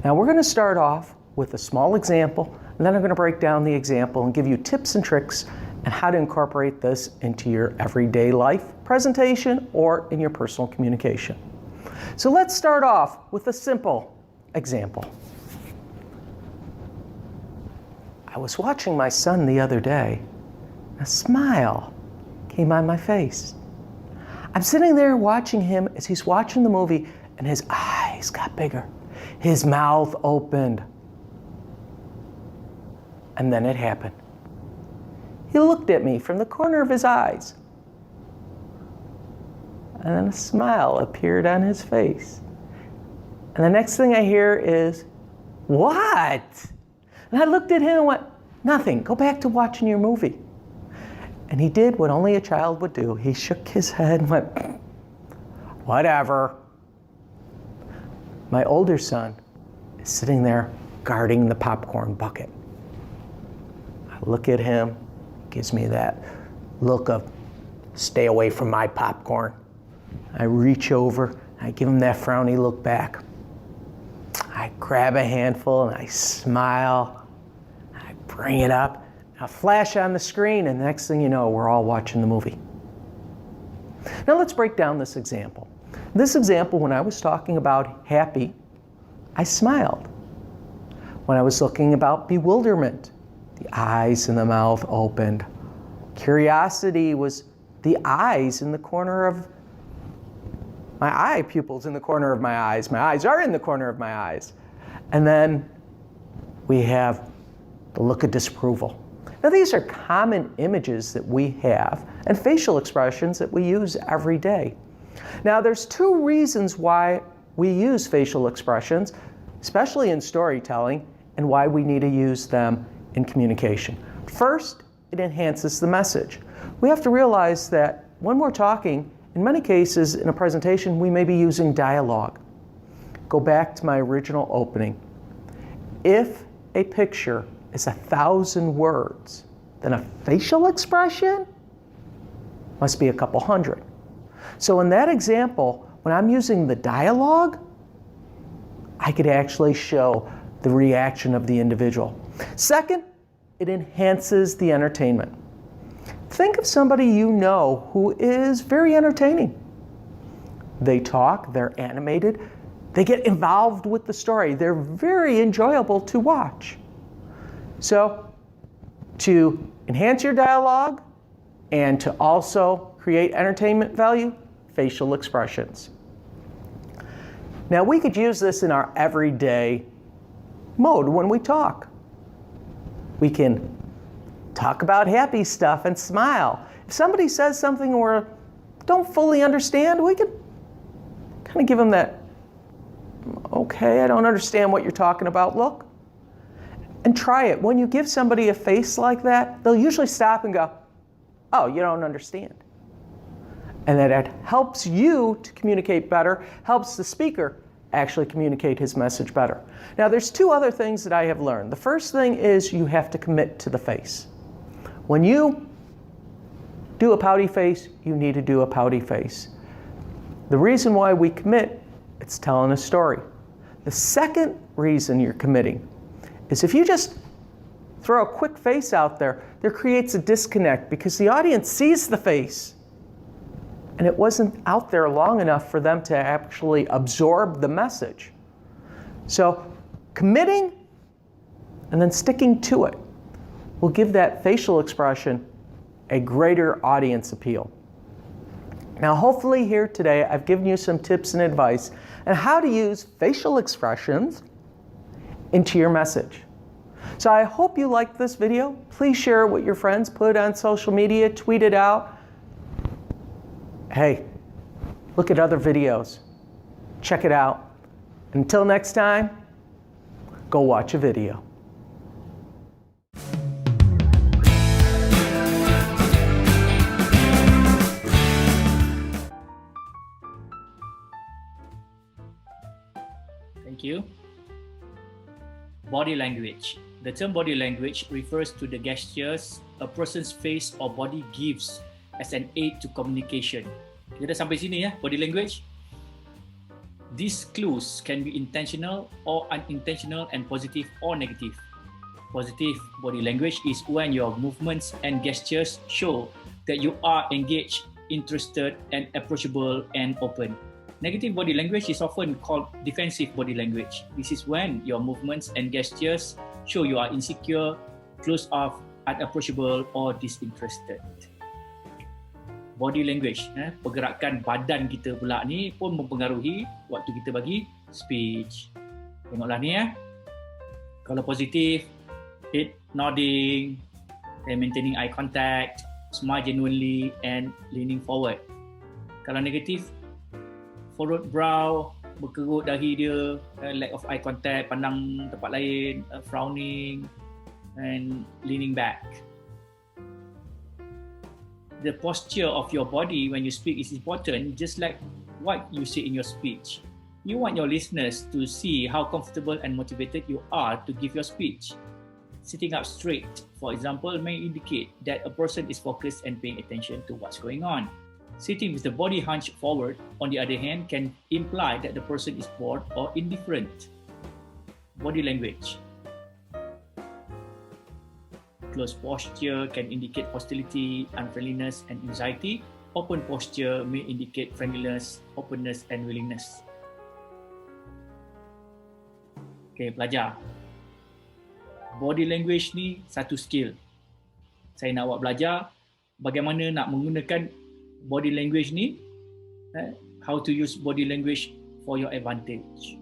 Now we're going to start off with a small example, and then I'm going to break down the example and give you tips and tricks on how to incorporate this into your everyday life presentation or in your personal communication. So let's start off with a simple example. I was watching my son the other day. A smile came on my face. I'm sitting there watching him as he's watching the movie, and his eyes got bigger. His mouth opened. And then it happened. He looked at me from the corner of his eyes. And then a smile appeared on his face. And the next thing I hear is, "What?" And I looked at him and went, "Nothing, go back to watching your movie." And he did what only a child would do. He shook his head and went, "Whatever." My older son is sitting there guarding the popcorn bucket. I look at him, gives me that look of, "Stay away from my popcorn." I reach over, I give him that frowny look back. I grab a handful and I smile. I bring it up, I flash on the screen, and the next thing you know, we're all watching the movie. Now let's break down this example. This example, when I was talking about happy, I smiled. When I was looking about bewilderment, the eyes and the mouth opened. Curiosity was the eyes in the corner of my eye pupils in the corner of my eyes. My eyes are in the corner of my eyes. And then we have the look of disapproval. Now these are common images that we have and facial expressions that we use every day. Now there's two reasons why we use facial expressions, especially in storytelling, and why we need to use them in communication. First, it enhances the message. We have to realize that when we're talking, in many cases in a presentation, we may be using dialogue. Go back to my original opening. If a picture is 1,000 words, then a facial expression must be a couple hundred. So in that example, when I'm using the dialogue, I could actually show the reaction of the individual. Second, it enhances the entertainment. Think of somebody you know who is very entertaining. They talk, they're animated, they get involved with the story. They're very enjoyable to watch. So, to enhance your dialogue and to also create entertainment value, facial expressions. Now, we could use this in our everyday mode when we talk. We can talk about happy stuff and smile. If somebody says something we don't fully understand, we can kind of give them that, okay, I don't understand what you're talking about look. And try it. When you give somebody a face like that, they'll usually stop and go, oh, you don't understand. And that helps you to communicate better, helps the speaker actually communicate his message better. Now, there's two other things that I have learned. The first thing is you have to commit to the face. When you do a pouty face, you need to do a pouty face. The reason why we commit, it's telling a story. The second reason you're committing is if you just throw a quick face out there, there creates a disconnect because the audience sees the face and it wasn't out there long enough for them to actually absorb the message. So committing and then sticking to it will give that facial expression a greater audience appeal. Now, hopefully here today, I've given you some tips and advice on how to use facial expressions into your message. So I hope you liked this video. Please share it with your friends, put it on social media, tweet it out. Hey, look at other videos. Check it out. Until next time, go watch a video. Thank you. Body language. The term body language refers to the gestures a person's face or body gives as an aid to communication. Kita dah sampai sini ya, body language. These clues can be intentional or unintentional and positive or negative. Positive body language is when your movements and gestures show that you are engaged, interested, and approachable and open. Negative body language is often called defensive body language. This is when your movements and gestures show you are insecure, closed off, unapproachable, or disinterested. Body language, pergerakan badan kita pula ni pun mempengaruhi waktu kita bagi speech. Tengoklah ni ya. Kalau positif, head nodding, and maintaining eye contact, smile genuinely, and leaning forward. Kalau negatif, furrowed brow, berkerut dahi dia, lack of eye contact, pandang tempat lain, frowning, and leaning back. The posture of your body when you speak is important, just like what you say in your speech. You want your listeners to see how comfortable and motivated you are to give your speech. Sitting up straight, for example, may indicate that a person is focused and paying attention to what's going on. Sitting with the body hunched forward, on the other hand, can imply that the person is bored or indifferent. Body language. Closed posture can indicate hostility, unfriendliness, and anxiety. Open posture may indicate friendliness, openness, and willingness. Okay, pelajar. Body language ni satu skill. Saya nak awak belajar bagaimana nak menggunakan body language ni, how to use body language for your advantage.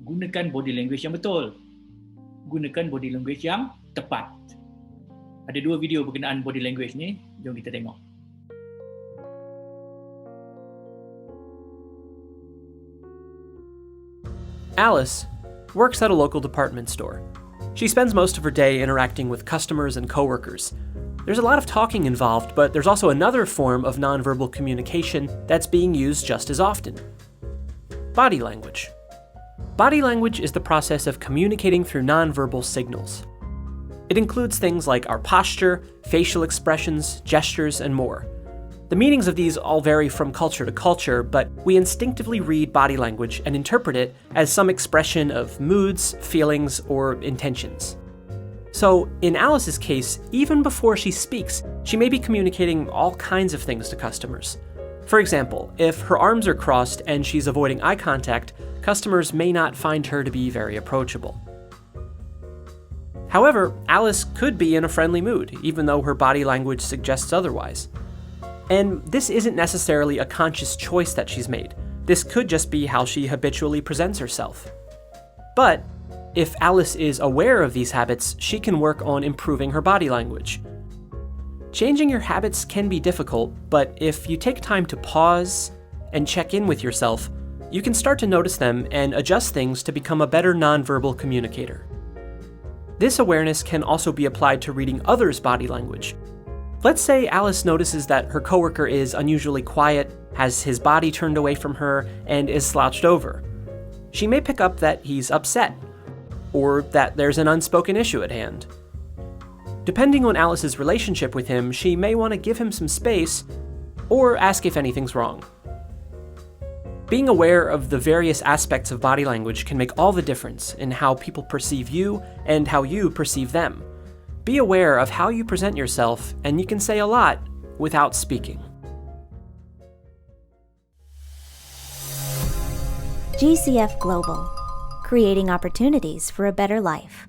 Gunakan body language yang betul. Gunakan body language yang tepat. Ada 2 video berkenaan body language ni, jom kita tengok. Alice works at a local department store. She spends most of her day interacting with customers and coworkers. There's a lot of talking involved, but there's also another form of nonverbal communication that's being used just as often. Body language. Body language is the process of communicating through nonverbal signals. It includes things like our posture, facial expressions, gestures, and more. The meanings of these all vary from culture to culture, but we instinctively read body language and interpret it as some expression of moods, feelings, or intentions. So, in Alice's case, even before she speaks, she may be communicating all kinds of things to customers. For example, if her arms are crossed and she's avoiding eye contact, customers may not find her to be very approachable. However, Alice could be in a friendly mood, even though her body language suggests otherwise. And this isn't necessarily a conscious choice that she's made. This could just be how she habitually presents herself. But if Alice is aware of these habits, she can work on improving her body language. Changing your habits can be difficult, but if you take time to pause and check in with yourself, you can start to notice them and adjust things to become a better nonverbal communicator. This awareness can also be applied to reading others' body language. Let's say Alice notices that her coworker is unusually quiet, has his body turned away from her, and is slouched over. She may pick up that he's upset, or that there's an unspoken issue at hand. Depending on Alice's relationship with him, she may want to give him some space, or ask if anything's wrong. Being aware of the various aspects of body language can make all the difference in how people perceive you and how you perceive them. Be aware of how you present yourself, and you can say a lot without speaking. GCF Global, creating opportunities for a better life.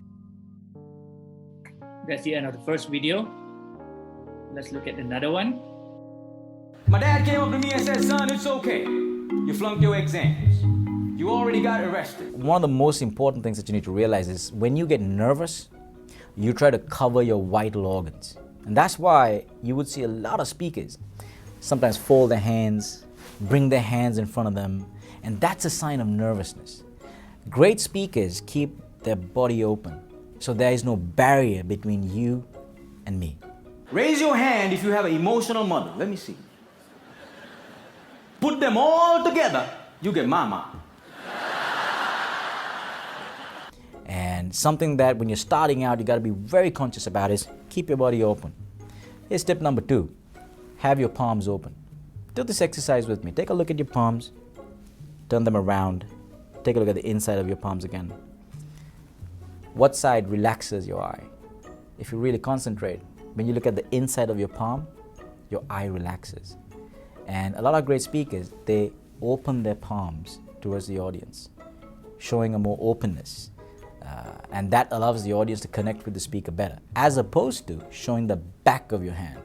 That's the end of the first video. Let's look at another one. My dad came up to me and said, son, it's okay. You flunked your exams. You already got arrested. One of the most important things that you need to realize is when you get nervous, you try to cover your vital organs. And that's why you would see a lot of speakers sometimes fold their hands, bring their hands in front of them, and that's a sign of nervousness. Great speakers keep their body open, so there is no barrier between you and me. Raise your hand if you have an emotional mother. Let me see. Put them all together, you get mama. And something that when you're starting out, you got to be very conscious about is keep your body open. Here's tip number 2. Have your palms open. Do this exercise with me. Take a look at your palms. Turn them around. Take a look at the inside of your palms again. What side relaxes your eye? If you really concentrate, when you look at the inside of your palm, your eye relaxes. And a lot of great speakers, they open their palms towards the audience, showing a more openness. And that allows the audience to connect with the speaker better, as opposed to showing the back of your hand.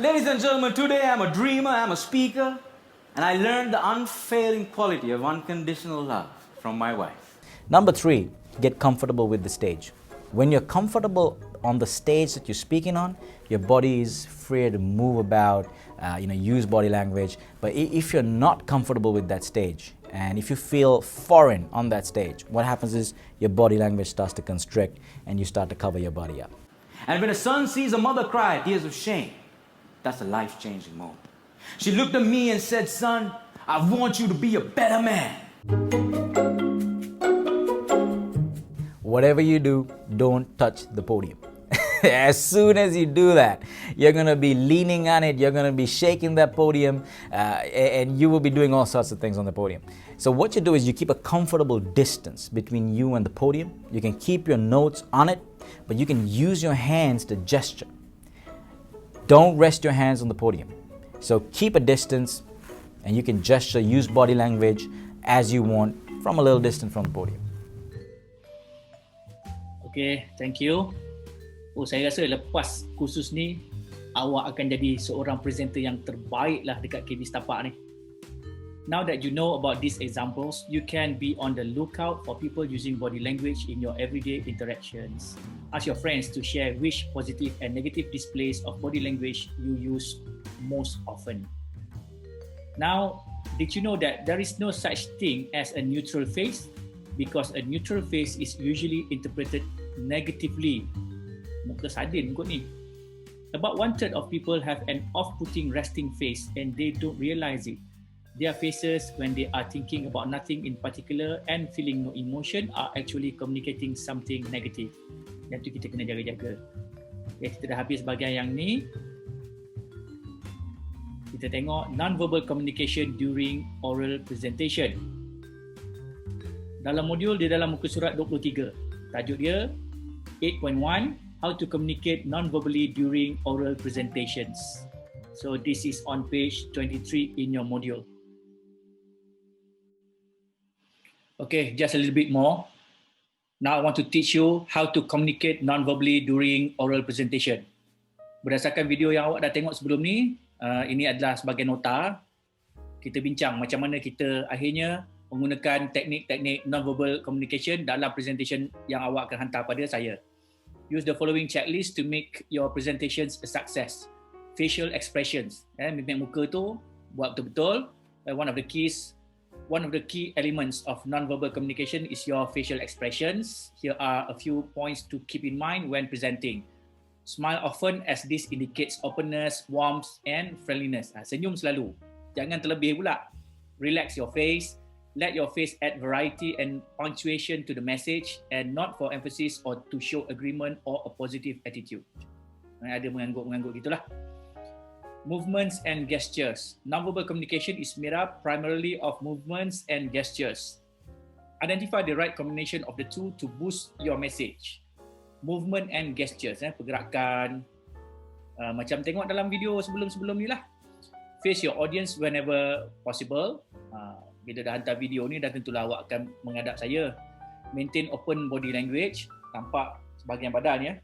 Ladies and gentlemen, today I'm a dreamer, I'm a speaker, and I learned the unfailing quality of unconditional love from my wife. Number 3, get comfortable with the stage. When you're comfortable on the stage that you're speaking on, your body is free to move about, use body language. But if you're not comfortable with that stage, and if you feel foreign on that stage, what happens is your body language starts to constrict and you start to cover your body up. And when a son sees a mother cry tears of shame, that's a life-changing moment. She looked at me and said, son, I want you to be a better man. Whatever you do, don't touch the podium. As soon as you do that, you're going to be leaning on it, you're going to be shaking that podium, and you will be doing all sorts of things on the podium. So what you do is you keep a comfortable distance between you and the podium. You can keep your notes on it, but you can use your hands to gesture. Don't rest your hands on the podium. So keep a distance, and you can gesture, use body language as you want from a little distance from the podium. Okay, thank you. Saya rasa lepas kursus ni, awak akan jadi seorang presenter yang terbaik lah dekat KB Setapak ni. Now that you know about these examples, you can be on the lookout for people using body language in your everyday interactions. Ask your friends to share which positive and negative displays of body language you use most often. Now, did you know that there is no such thing as a neutral face? Because a neutral face is usually interpreted negatively. Muka sadin kot ni. About 1/3 of people have an off-putting resting face and they don't realize it. Their faces, when they are thinking about nothing in particular and feeling no emotion, are actually communicating something negative. Yang tu kita kena jaga-jaga. Okay, kita dah habis bahagian yang ni. kita tengok non-verbal communication during oral presentation. Dalam modul di dalam muka surat 23, tajuk dia 8.1 How to communicate non-verbally during oral presentations. So this is on page 23 in your module. Okay, just a little bit more. Now I want to teach you how to communicate non-verbally during oral presentation. Berdasarkan video yang awak dah tengok sebelum ni, ini adalah sebagai nota. Kita bincang macam mana kita akhirnya menggunakan teknik-teknik non-verbal communication dalam presentation yang awak akan hantar pada saya. Use the following checklist to make your presentations a success. Facial expressions, mimik muka tu buat betul-betul. One of the key elements of non-verbal communication is your facial expressions. Here are a few points to keep in mind when presenting. Smile often as this indicates openness, warmth and friendliness. Senyum selalu. Jangan terlebih pula. Relax your face. Let your face add variety and punctuation to the message and not for emphasis or to show agreement or a positive attitude. Ada mengangguk-mengangguk gitulah. Movements and gestures. Nonverbal communication is made up primarily of movements and gestures. Identify the right combination of the two to boost your message. Movement and gestures, pergerakan. Macam tengok dalam video sebelum-sebelum ni lah. Face your audience whenever possible. Bila dah hantar video ni, dah tentulah awak akan menghadap saya. Maintain open body language. Tampak sebahagian badan ya.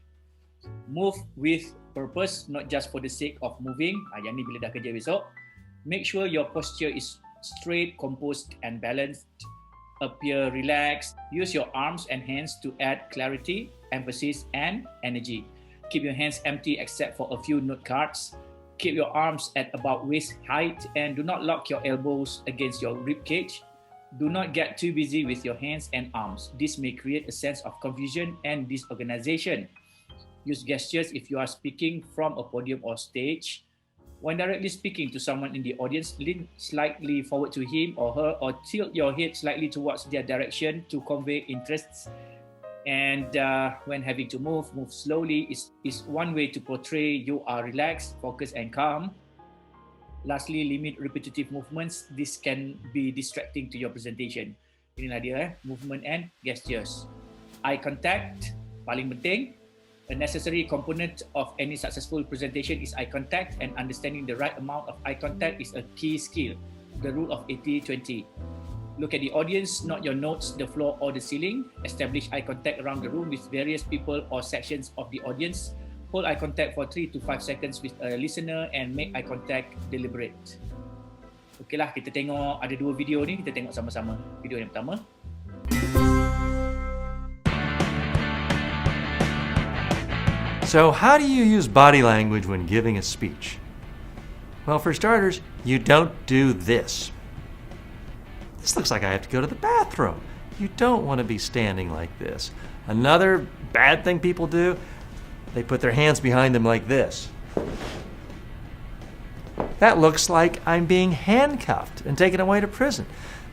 Move with purpose, not just for the sake of moving. Yang ni bila dah kerja besok. Make sure your posture is straight, composed and balanced. Appear relaxed. Use your arms and hands to add clarity, emphasis and energy. Keep your hands empty except for a few note cards. Keep your arms at about waist height and do not lock your elbows against your rib cage. Do not get too busy with your hands and arms. This may create a sense of confusion and disorganization. Use gestures if you are speaking from a podium or stage. When directly speaking to someone in the audience, lean slightly forward to him or her or tilt your head slightly towards their direction to convey interests. And when having to move slowly is one way to portray you are relaxed, focused and calm. Lastly, limit repetitive movements. This can be distracting to your presentation. Inilah dia movement and gestures. Eye contact, paling penting. A necessary component of any successful presentation is eye contact, and understanding the right amount of eye contact is a key skill. The rule of 80-20. Look at the audience, not your notes, the floor or the ceiling. Establish eye contact around the room with various people or sections of the audience. Hold eye contact for 3 to 5 seconds with a listener and make eye contact deliberate. Okeylah, kita tengok ada dua video ni, kita tengok sama-sama. Video yang pertama. So how do you use body language when giving a speech? Well, for starters, you don't do this. This looks like I have to go to the bathroom. You don't want to be standing like this. Another bad thing people do, they put their hands behind them like this. That looks like I'm being handcuffed and taken away to prison.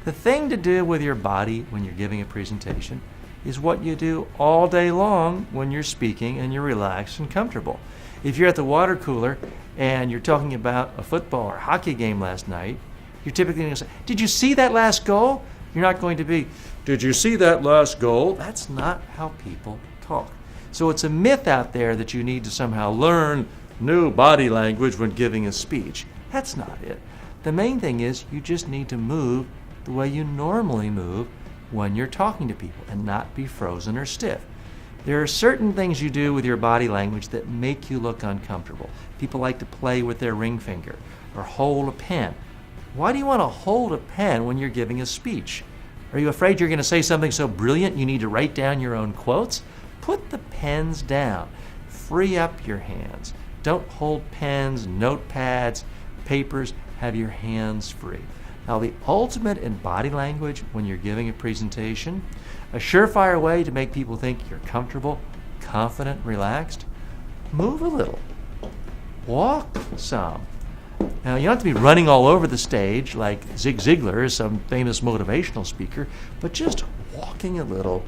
The thing to do with your body when you're giving a presentation is what you do all day long when you're speaking and you're relaxed and comfortable. If you're at the water cooler and you're talking about a football or hockey game last night, you're typically going to say, "Did you see that last goal?" You're not going to be, "Did you see that last goal?" That's not how people talk. So it's a myth out there that you need to somehow learn new body language when giving a speech. That's not it. The main thing is you just need to move the way you normally move when you're talking to people and not be frozen or stiff. There are certain things you do with your body language that make you look uncomfortable. People like to play with their ring finger or hold a pen. Why do you want to hold a pen when you're giving a speech? Are you afraid you're going to say something so brilliant you need to write down your own quotes? Put the pens down. Free up your hands. Don't hold pens, notepads, papers. Have your hands free. Now, the ultimate in body language when you're giving a presentation, a surefire way to make people think you're comfortable, confident, relaxed, move a little. Walk some. Now, you don't have to be running all over the stage like Zig Ziglar, some famous motivational speaker, but just walking a little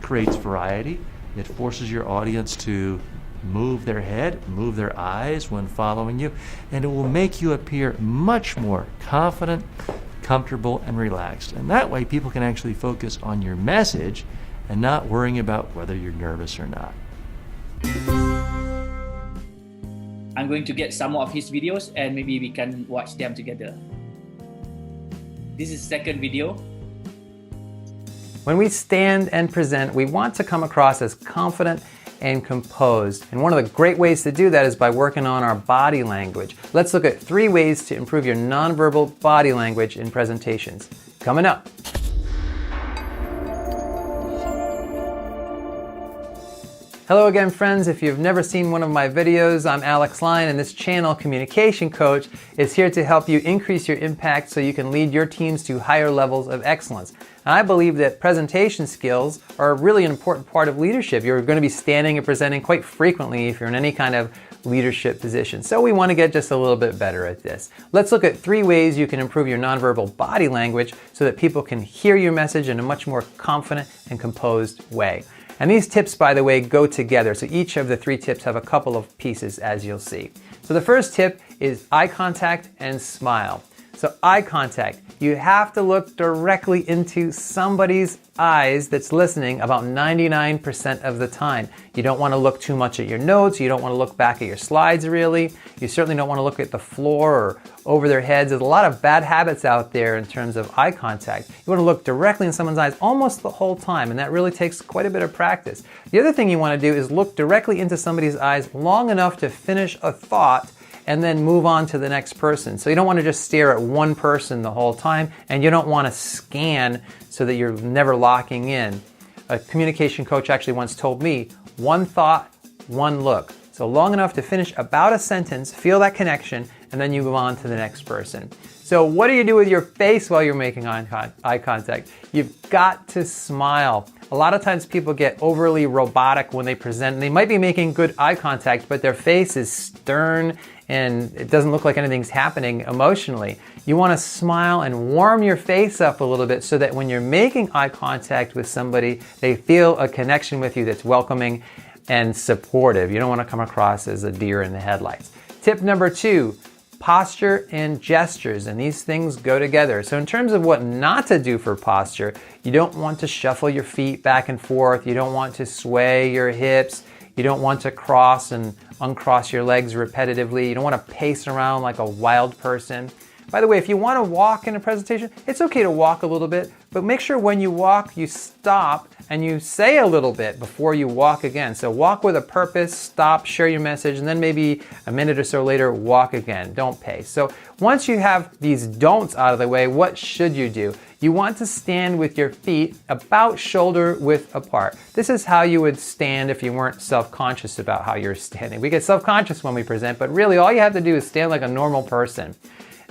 creates variety. It forces your audience to move their head, move their eyes when following you, and it will make you appear much more confident, comfortable, and relaxed. And that way people can actually focus on your message and not worrying about whether you're nervous or not. I'm going to get some of his videos and maybe we can watch them together. This is the second video. When we stand and present, we want to come across as confident and composed. And one of the great ways to do that is by working on our body language. Let's look at 3 ways to improve your nonverbal body language in presentations. Coming up. Hello again, friends. If you've never seen one of my videos, I'm Alex Lyon, and this channel, Communication Coach, is here to help you increase your impact so you can lead your teams to higher levels of excellence. And I believe that presentation skills are really an important part of leadership. You're going to be standing and presenting quite frequently if you're in any kind of leadership position. So we want to get just a little bit better at this. Let's look at 3 ways you can improve your nonverbal body language so that people can hear your message in a much more confident and composed way. And these tips, by the way, go together. So each of the 3 tips have a couple of pieces, as you'll see. So the first tip is eye contact and smile. So eye contact, you have to look directly into somebody's eyes that's listening about 99% of the time. You don't want to look too much at your notes. You don't want to look back at your slides, really. You certainly don't want to look at the floor or over their heads. There's a lot of bad habits out there in terms of eye contact. You want to look directly in someone's eyes almost the whole time, and that really takes quite a bit of practice. The other thing you want to do is look directly into somebody's eyes long enough to finish a thought and then move on to the next person. So you don't want to just stare at one person the whole time, and you don't want to scan so that you're never locking in. A communication coach actually once told me, 1 thought, 1 look. So long enough to finish about a sentence, feel that connection, and then you move on to the next person. So what do you do with your face while you're making eye contact? You've got to smile. A lot of times people get overly robotic when they present. They might be making good eye contact, but their face is stern and it doesn't look like anything's happening emotionally. You want to smile and warm your face up a little bit so that when you're making eye contact with somebody, they feel a connection with you that's welcoming and supportive. You don't want to come across as a deer in the headlights. Tip number 2, posture and gestures, and these things go together. So in terms of what not to do for posture, you don't want to shuffle your feet back and forth. You don't want to sway your hips. You don't want to cross and uncross your legs repetitively. You don't want to pace around like a wild person. By the way, if you want to walk in a presentation, it's okay to walk a little bit, but make sure when you walk, you stop and you say a little bit before you walk again. So walk with a purpose, stop, share your message, and then maybe a minute or so later, walk again. Don't pace. So once you have these don'ts out of the way, what should you do? You want to stand with your feet about shoulder width apart. This is how you would stand if you weren't self-conscious about how you're standing. We get self-conscious when we present, but really all you have to do is stand like a normal person.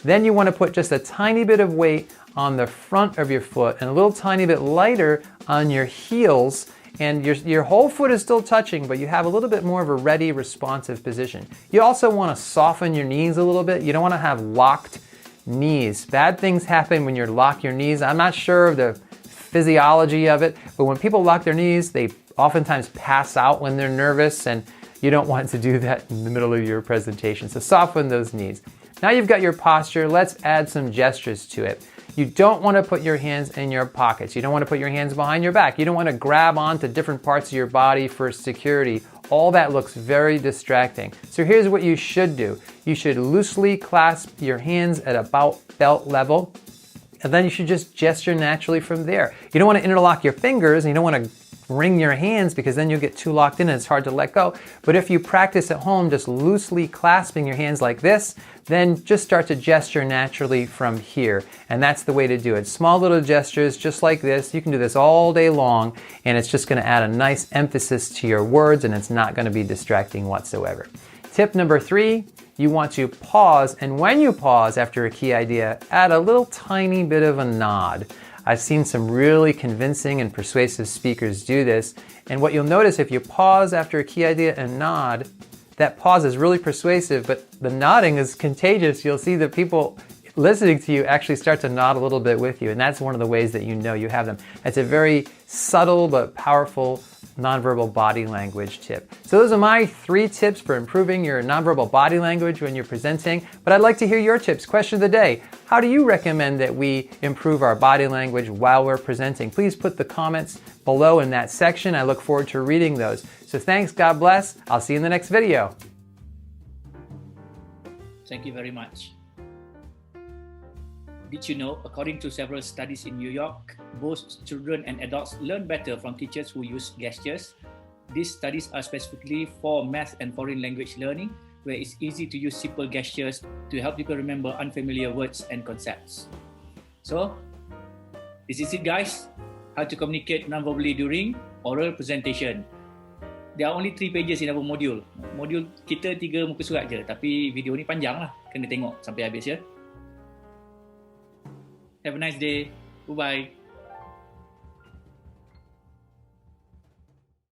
Then you want to put just a tiny bit of weight on the front of your foot and a little tiny bit lighter on your heels, and your whole foot is still touching, but you have a little bit more of a ready, responsive position. You also want to soften your knees a little bit. You don't want to have locked knees. Bad things happen when you lock your knees. I'm not sure of the physiology of it, but when people lock their knees, they oftentimes pass out when they're nervous, and you don't want to do that in the middle of your presentation. So soften those knees. Now you've got your posture, let's add some gestures to it. You don't want to put your hands in your pockets. You don't want to put your hands behind your back. You don't want to grab onto different parts of your body for security. All that looks very distracting. So here's what you should do. You should loosely clasp your hands at about belt level, and then you should just gesture naturally from there. You don't want to interlock your fingers, and you don't want to wring your hands because then you'll get too locked in and it's hard to let go. But if you practice at home just loosely clasping your hands like this, then just start to gesture naturally from here. And that's the way to do it. Small little gestures just like this. You can do this all day long, and it's just going to add a nice emphasis to your words, and it's not going to be distracting whatsoever. Tip number 3, you want to pause, and when you pause after a key idea, add a little tiny bit of a nod. I've seen some really convincing and persuasive speakers do this, and what you'll notice if you pause after a key idea and nod, that pause is really persuasive, but the nodding is contagious. You'll see that people listening to you actually start to nod a little bit with you, and that's one of the ways that you know you have them. It's a very subtle but powerful nonverbal body language tip. So those are my 3 tips for improving your nonverbal body language when you're presenting, but I'd like to hear your tips. Question of the day: how do you recommend that we improve our body language while we're presenting? Please put the comments below in that section. I look forward to reading those. So thanks, God bless. I'll see you in the next video. Thank you very much. Did you know, according to several studies in New York, both children and adults learn better from teachers who use gestures? These studies are specifically for math and foreign language learning, where it's easy to use simple gestures to help people remember unfamiliar words and concepts. So, this is it guys, how to communicate non-verbally during oral presentation. There are only 3 pages in our module. Modul kita 3 muka surat je, tapi video ni panjang lah, kena tengok sampai habis ya. Have a nice day. Bye-bye.